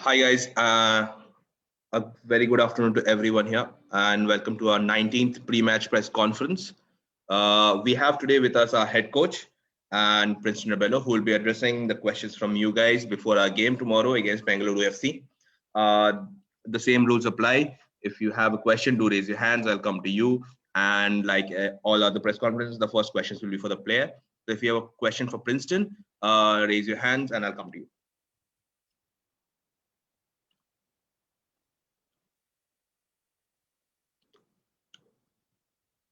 Hi guys, a very good afternoon to everyone here and welcome to our 19th pre-match press conference. We have today with us our head coach and Princeton Rebello, who will be addressing the questions from you guys before our game tomorrow against Bengaluru FC. The same rules apply. If you have a question, do raise your hands. I'll come to you. And like all other press conferences, the first questions will be for the player. So if you have a question for Princeton, raise your hands and I'll come to you.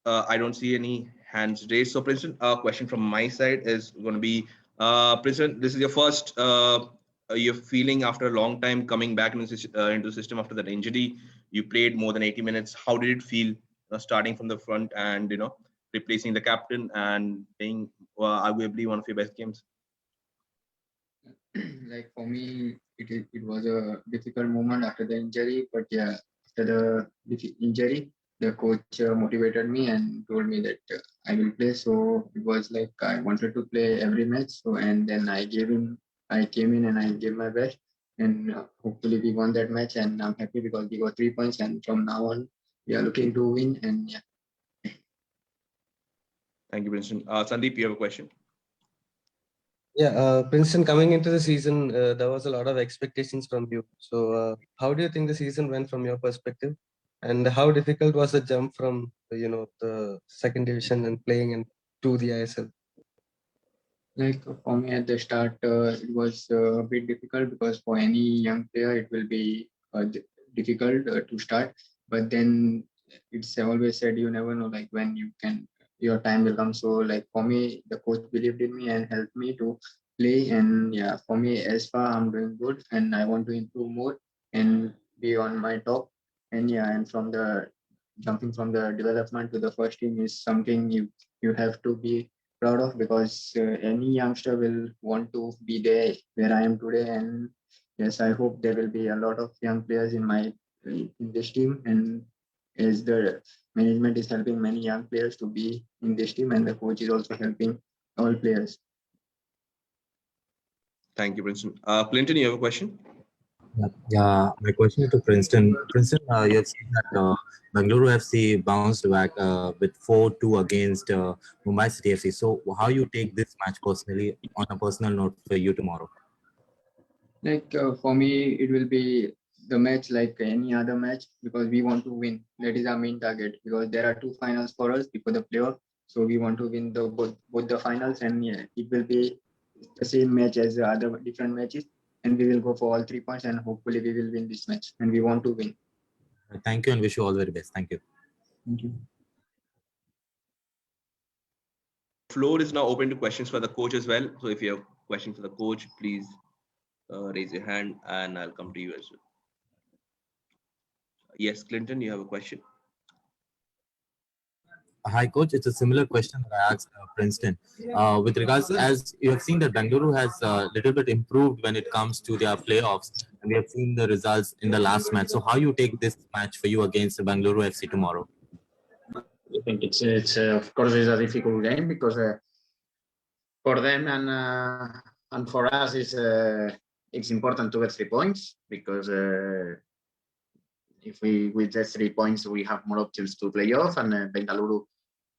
I don't see any hands raised. So, Princeton, a question from my side is going to be, Princeton, this is your first, you're feeling after a long time coming back into the system after that injury. You played more than 80 minutes. How did it feel starting from the front and, replacing the captain and playing arguably one of your best games? Like for me, it was a difficult moment after the injury, but yeah, after the injury, the coach motivated me and told me that I will play. So it was like I wanted to play every match. So and then I came in and I gave my best, and hopefully we won that match. And I'm happy because we got 3 points, and from now on we are looking to win. And yeah. Thank you, Princeton. Sandeep, you have a question? Yeah, Princeton, coming into the season, there was a lot of expectations from you. So how do you think the season went from your perspective? And how difficult was the jump from, the second division and playing into the ISL? Like for me at the start, it was a bit difficult because for any young player, it will be difficult to start. But then it's always said you never know like when your time will come. So like for me, the coach believed in me and helped me to play. And yeah, for me, as far I'm doing good and I want to improve more and be on my top. And yeah, and from the jumping from the development to the first team is something you have to be proud of because any youngster will want to be there where I am today. And yes, I hope there will be a lot of young players in this team. And as the management is helping many young players to be in this team, and the coach is also helping all players. Thank you, Princeton. Clinton, you have a question? Yeah, my question is to Princeton. Princeton, you have seen that Bengaluru FC bounced back with 4-2 against Mumbai City FC. So, how you take this match personally, on a personal note for you tomorrow? Like for me, it will be the match like any other match because we want to win. That is our main target because there are two finals for us before the playoff. So we want to win both the finals, and yeah, it will be the same match as the other different matches, and we will go for all 3 points, and hopefully we will win this match, and we want to win. Thank you and wish you all the very best. Thank you. Thank you. Floor is now open to questions for the coach as well. So if you have questions for the coach, please raise your hand and I'll come to you as well. Yes, Clinton, you have a question? Hi, coach. It's a similar question that I asked Princeton. With regards, as you have seen that Bengaluru has a little bit improved when it comes to their playoffs, and we have seen the results in the last match. So, how you take this match for you against the Bengaluru FC tomorrow? I think it's of course it's a difficult game because for them and for us it's important to get 3 points because if we with the 3 points we have more options to play off, and Bengaluru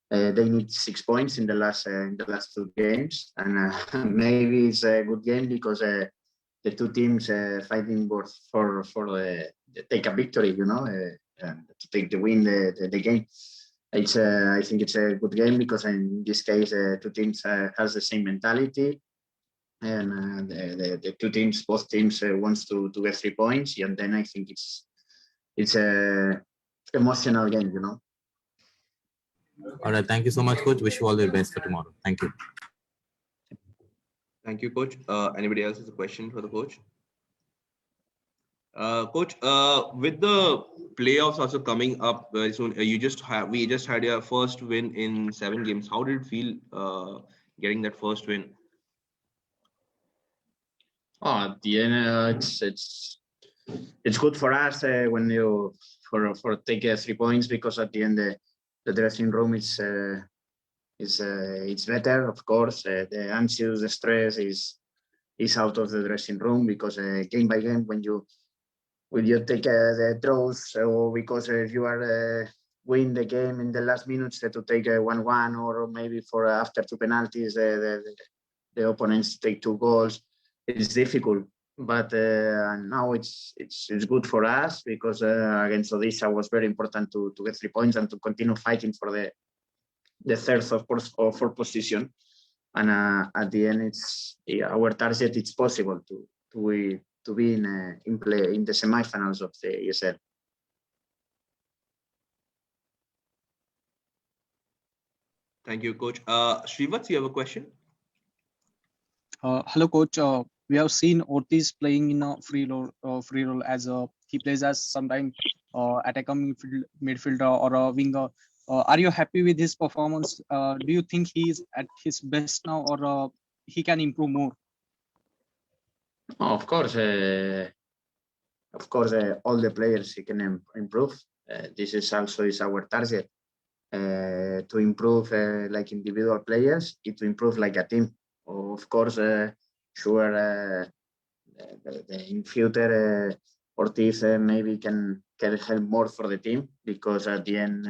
they need 6 points in the last 2 games, and maybe it's a good game because the two teams fighting both for take a victory, and to take the win the game. It's I think it's a good game because in this case two teams has the same mentality, and the two teams, both teams wants to get 3 points, and then I think it's a emotional game, All right. Thank you so much, coach. Wish you all the best for tomorrow. Thank you. Thank you, coach. Anybody else has a question for the coach? Coach, with the playoffs also coming up very soon, we just had your first win in 7 games. How did it feel getting that first win? Oh, at the end, it's good for us when you for take 3 points because at the end the dressing room is it's better, of course. The anxious, the stress is is out of the dressing room, because game by game, when you take the throws, or because if you are win the game in the last minutes to take a 1-1, or maybe for after 2 penalties, the opponents take 2 goals, it's difficult. But now it's good for us, because against Odisha was very important to get 3 points and to continue fighting for the third or fourth position. And at the end, it's our target. It's possible to be in play in the semifinals of the ESL. Thank you, Coach. Srivat, you have a question? Hello, Coach. We have seen Ortiz playing in a free role as he plays as sometimes attacking midfielder or a winger. Are you happy with his performance? Do you think he is at his best now, or he can improve more? Of course, all the players he can improve. This is also our target, to improve like individual players, to improve like a team. Of course, sure, in future, Ortiz maybe can help more for the team, because at the end,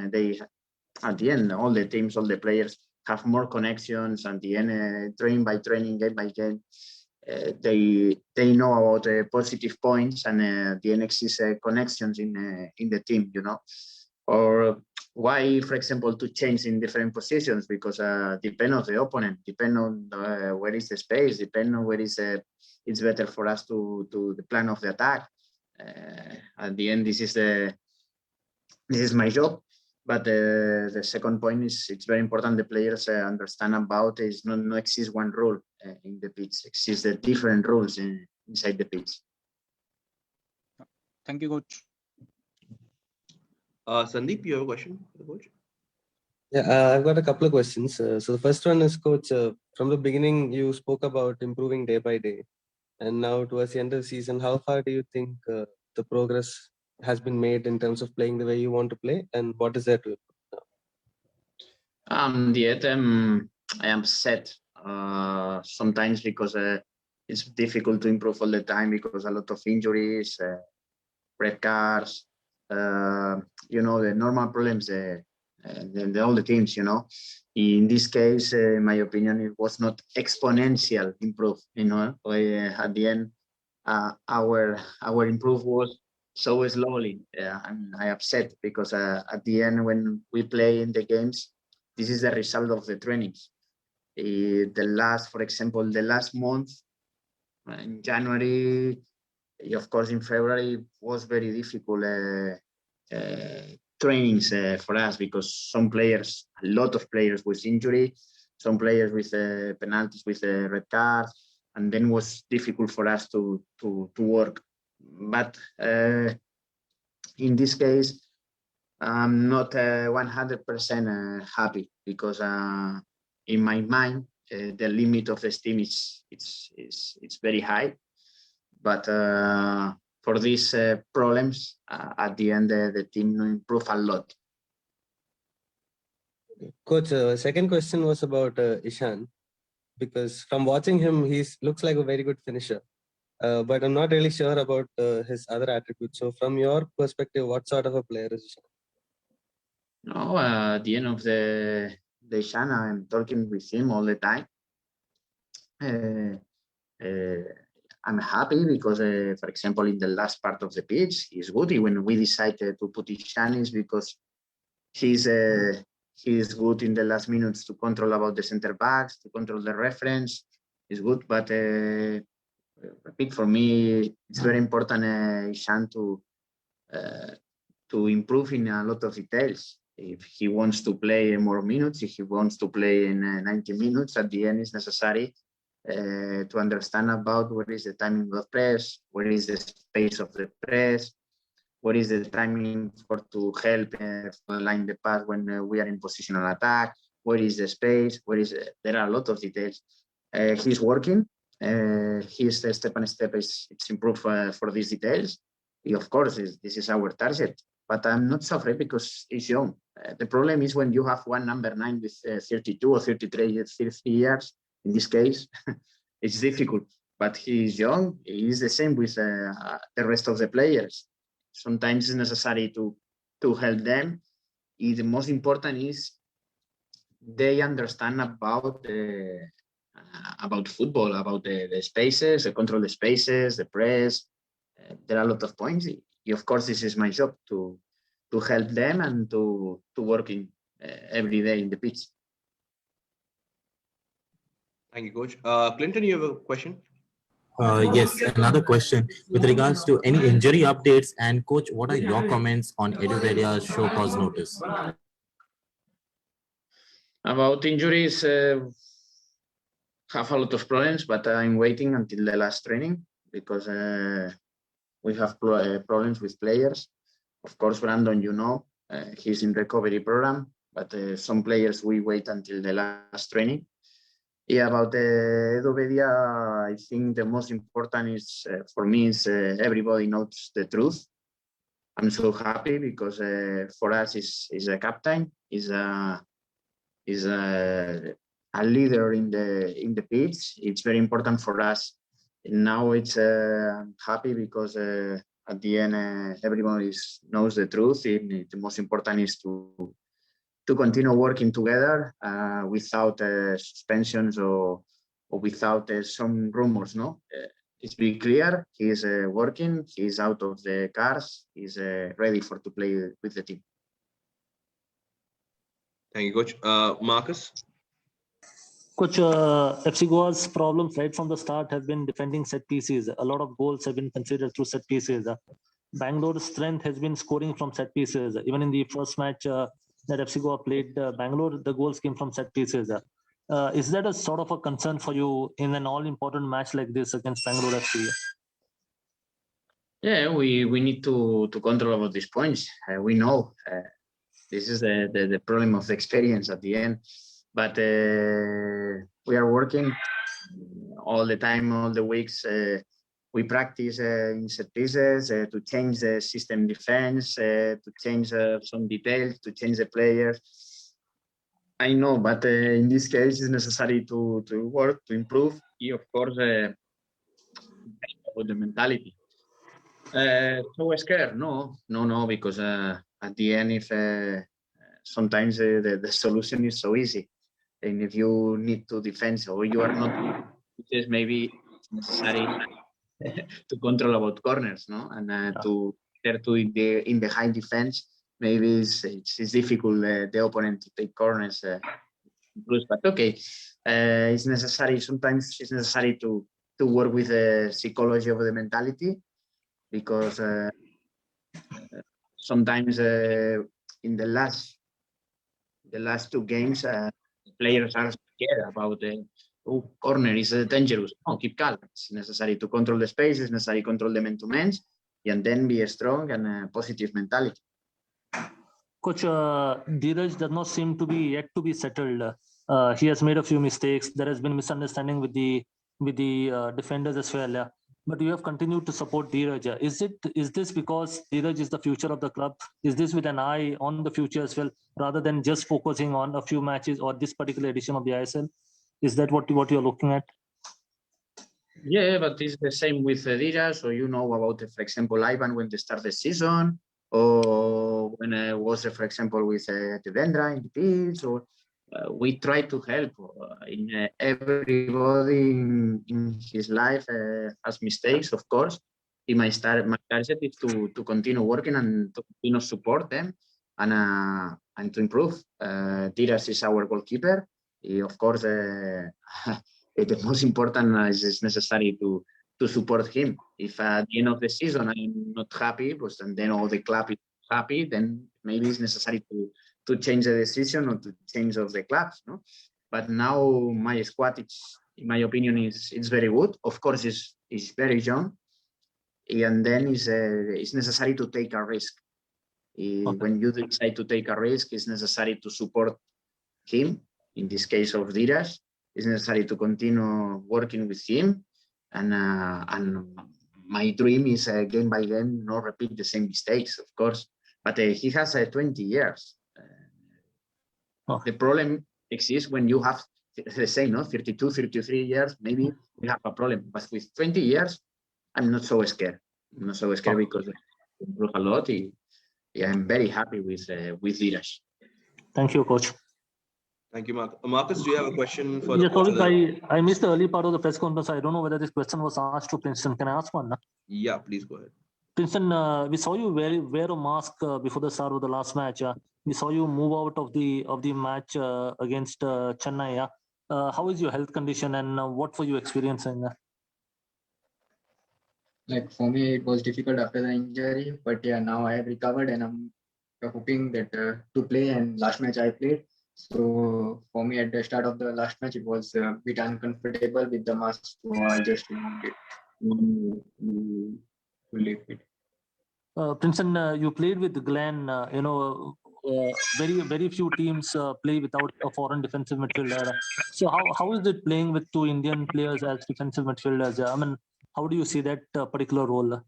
all the teams, all the players have more connections. At the end, train by training, game by game, they know about the positive points, and the NX's connections in the team, or why, for example, to change in different positions, because depend on the opponent, depend on where is the space, depend on where is it's better for us to the plan of the attack. At the end, this is my job. But the second point is, it's very important the players understand about is no exists one rule in the pitch. Exists the different rules inside the pitch. Thank you, Coach. Sandeep, you have a question for the coach? Yeah, I've got a couple of questions. So the first one is, Coach, from the beginning, you spoke about improving day by day. And now towards the end of the season, how far do you think the progress has been made in terms of playing the way you want to play? And what is that? I am set sometimes, because it's difficult to improve all the time, because a lot of injuries, red cards, the normal problems, all the teams, In this case, in my opinion, it was not exponential improve, at the end, our improve was so slowly. And I upset, because at the end, when we play in the games, this is the result of the trainings. For example, the last month, in January, of course, in February, was very difficult trainings for us, because a lot of players with injury, some players with penalties, with red cards, and then was difficult for us to work. But in this case, I'm not 100% happy, because in my mind, the limit of the team it's very high. But for these problems, at the end, the team improved a lot. Coach, second question was about Ishan, because from watching him, he looks like a very good finisher. But I'm not really sure about his other attributes. So from your perspective, what sort of a player is Ishan? No, at the end of the Ishan, I'm talking with him all the time. I'm happy because, for example, in the last part of the pitch, he's good. When we decided to put Ishan, is because he's good in the last minutes to control about the center backs, to control the reference. He's good, but repeat, for me, it's very important, Ishan, to improve in a lot of details. If he wants to play more minutes, if he wants to play in 90 minutes, at the end, it's necessary to understand about what is the timing of press, what is the space of the press, what is the timing to help line the pass when we are in positional attack, what is the space, there are a lot of details. He's working. His step by step it's improved for these details. Of course, this is our target, but I'm not so afraid because he's young. The problem is when you have one number 9 with 32 or 33 years, in this case, it's difficult. but he is young. He is the same with the rest of the players. Sometimes it's necessary to help them. The most important is they understand about football, about the spaces, the control the spaces, the press. There are a lot of points. Of course, this is my job to help them and to working every day in the pitch. Thank you, Coach. Clinton, you have a question? Yes, another question with regards to any injury updates. And Coach, what are your comments on Eduveria's show cause notice? About injuries, have a lot of problems, but I'm waiting until the last training because we have problems with players. Of course, Brandon, he's in recovery program, but some players we wait until the last training. Yeah, about Edovedia, I think the most important is for me is everybody knows the truth. I'm so happy because for us is a captain, is a leader in the pitch. It's very important for us. And now it's I'm happy because at the end everybody knows the truth. The most important is to continue working together without suspensions or without some rumors. No, it's very clear. He is working. He is out of the cars. He's ready to play with the team. Thank you, Coach. Marcus? Coach, FC Goa's problems right from the start have been defending set pieces. A lot of goals have been considered through set pieces. Bangalore's strength has been scoring from set pieces. Even in the first match that FC Goa played Bangalore, the goals came from set pieces. Is that a sort of a concern for you in an all-important match like this against Bangalore FC? Yeah, we need to control about these points. We know this is the problem of the experience at the end, but we are working all the time, all the weeks. We practice in set pieces to change the system defense, to change some details, to change the players. I know, but in this case, it's necessary to work, to improve. Of course, about the mentality. So scared? No, because at the end, if sometimes the solution is so easy, and if you need to defend or you are not, maybe it's necessary to control about corners, no, and to in the high defense. Maybe it's difficult the opponent to take corners. But okay, it's necessary. Sometimes it's necessary to work with the psychology of the mentality, because sometimes in the last two games, players are scared about the corner is dangerous. No, keep calm. It's necessary to control the space. It's necessary to control the man-to-man, and then be a strong and positive mentality. Coach, Dheeraj does not seem to be yet to be settled. He has made a few mistakes. There has been misunderstanding with the defenders as well. But you have continued to support Dheeraj. Is this because Dheeraj is the future of the club? Is this with an eye on the future as well, rather than just focusing on a few matches or this particular edition of the ISL? Is that what you're looking at? Yeah, but it's the same with Dheeraj. So about, for example, Ivan when they start the season, or when I was, for example, with Devendra in the pitch, or we try to help in everybody in his life has mistakes, of course. My target is to continue working and to continue support them and to improve. Dheeraj is our goalkeeper. Of course, the most important is necessary to support him. If at the end of the season I'm not happy, and then all the club is happy, then maybe it's necessary to change the decision or to change of the clubs. No? But now my squad, in my opinion, it's very good. Of course, it's very young, and then it's necessary to take a risk. Okay. When you decide to take a risk, it's necessary to support him. In this case of Dheeraj, it's necessary to continue working with him, and my dream is game by game not repeat the same mistakes, of course. But he has 20 years. The problem exists when you have the same, no? 32, 33 years, maybe we have a problem. But with 20 years, I'm not so scared. I'm not so scared because I improve a lot. I'm very happy with Dheeraj. Thank you, coach. Thank you, Marcus. Do you have a question for the Yeah, coach? sorry, I missed the early part of the press conference. I don't know whether this question was asked to Princeton. Can I ask one? Yeah, please go ahead. Princeton, we saw you wear a mask before the start of the last match. We saw you move out of the match against Chennai. How is your health condition and what were you experiencing? Like for me, it was difficult after the injury, but yeah, now I have recovered and I'm hoping that to play. And last match I played, so for me at the start of the last match, it was a bit uncomfortable with the mask, so I just removed it to leave it. Princeton, you played with Glenn. Very few teams play without a foreign defensive midfielder. So how is it playing with two Indian players as defensive midfielders? I mean, how do you see that particular role?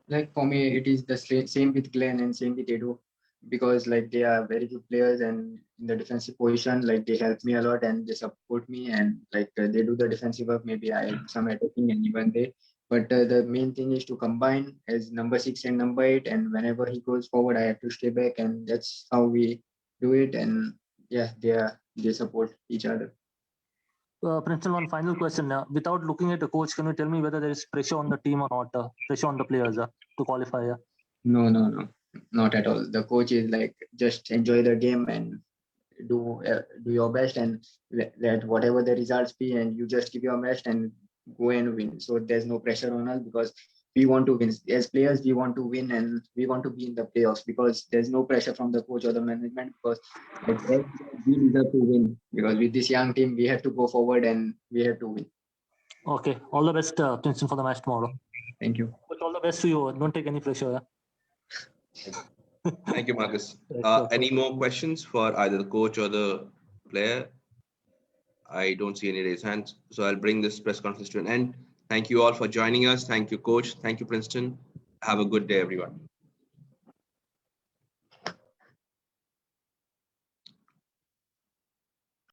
Like for me, it is the same with Glenn and same with Edu, because like they are very good players and in the defensive position, like they help me a lot and they support me and like they do the defensive work. Maybe I do some attacking and even they. But the main thing is to combine as number 6 and number 8, and whenever he goes forward, I have to stay back, and that's how we do it. And yeah, they support each other. Princeton, one final question. Without looking at the coach, can you tell me whether there is pressure on the team or not? Pressure on the players to qualify? No, not at all. The coach is like just enjoy the game and do your best and let whatever the results be, and you just give your best and go and win. So there's no pressure on us because we want to win. As players, we want to win and we want to be in the playoffs because there's no pressure from the coach or the management because like, we deserve to win because with this young team, we have to go forward and we have to win. Okay. All the best, Princeton, for the match tomorrow. Thank you. But all the best to you. Don't take any pressure. Thank you, Marcus. Any more questions for either the coach or the player? I don't see any raised hands. So I'll bring this press conference to an end. Thank you all for joining us. Thank you, coach. Thank you, Princeton. Have a good day, everyone.